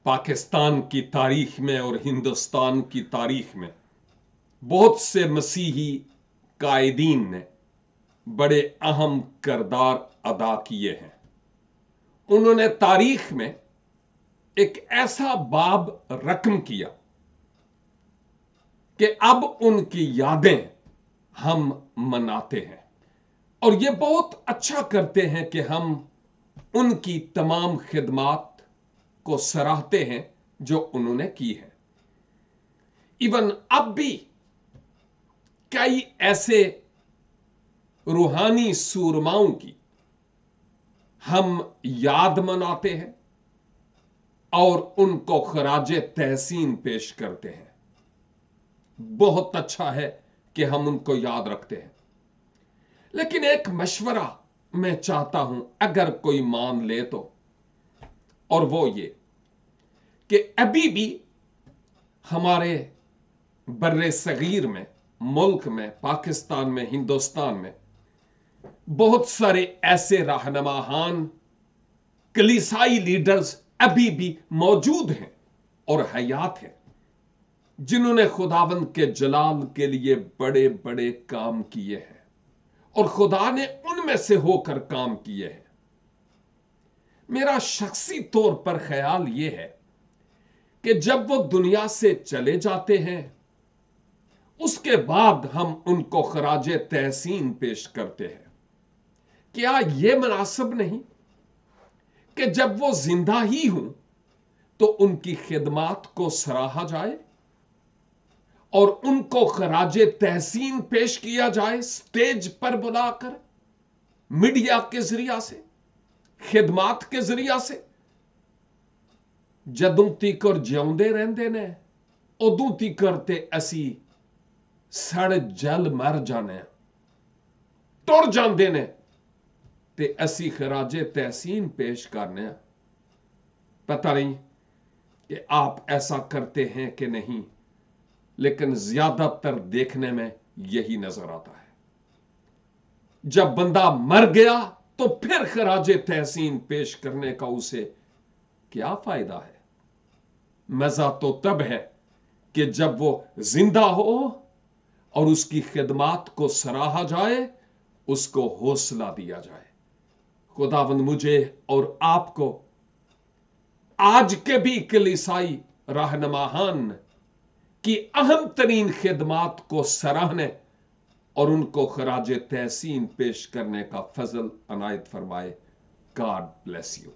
پاکستان کی تاریخ میں اور ہندوستان کی تاریخ میں بہت سے مسیحی قائدین نے بڑے اہم کردار ادا کیے ہیں۔ انہوں نے تاریخ میں ایک ایسا باب رقم کیا کہ اب ان کی یادیں ہم مناتے ہیں، اور یہ بہت اچھا کرتے ہیں کہ ہم ان کی تمام خدمات کو سراہتے ہیں جو انہوں نے کی ہے۔ ایون اب بھی کئی ایسے روحانی سورماؤں کی ہم یاد مناتے ہیں اور ان کو خراج تحسین پیش کرتے ہیں۔ بہت اچھا ہے کہ ہم ان کو یاد رکھتے ہیں، لیکن ایک مشورہ میں چاہتا ہوں اگر کوئی مان لے تو، اور وہ یہ کہ ابھی بھی ہمارے بر صغیر میں، ملک میں، پاکستان میں، ہندوستان میں بہت سارے ایسے رہنماان، کلیسائی لیڈرز ابھی بھی موجود ہیں اور حیات ہیں، جنہوں نے خداوند کے جلال کے لیے بڑے بڑے کام کیے ہیں، اور خدا نے ان میں سے ہو کر کام کیے ہیں۔ میرا شخصی طور پر خیال یہ ہے کہ جب وہ دنیا سے چلے جاتے ہیں، اس کے بعد ہم ان کو خراج تحسین پیش کرتے ہیں۔ کیا یہ مناسب نہیں کہ جب وہ زندہ ہی ہوں تو ان کی خدمات کو سراہا جائے اور ان کو خراج تحسین پیش کیا جائے، سٹیج پر بلا کر، میڈیا کے ذریعہ سے، خدمات کے ذریعہ سے؟ جدوں تیکر جیوندے رہندے نے ادوں تیکر تے اسی سڑ جل مر جانے، ٹر جاندے نے تے اسی خراج تحسین پیش کرنے۔ پتہ نہیں کہ آپ ایسا کرتے ہیں کہ نہیں، لیکن زیادہ تر دیکھنے میں یہی نظر آتا ہے۔ جب بندہ مر گیا تو پھر خراج تحسین پیش کرنے کا اسے کیا فائدہ ہے؟ مزہ تو تب ہے کہ جب وہ زندہ ہو اور اس کی خدمات کو سراہا جائے، اس کو حوصلہ دیا جائے۔ خداوند مجھے اور آپ کو آج کے بھی کلیسائی رہنماان کی اہم ترین خدمات کو سراہنے اور ان کو خراج تحسین پیش کرنے کا فضل عنایت فرمائے۔ God bless you.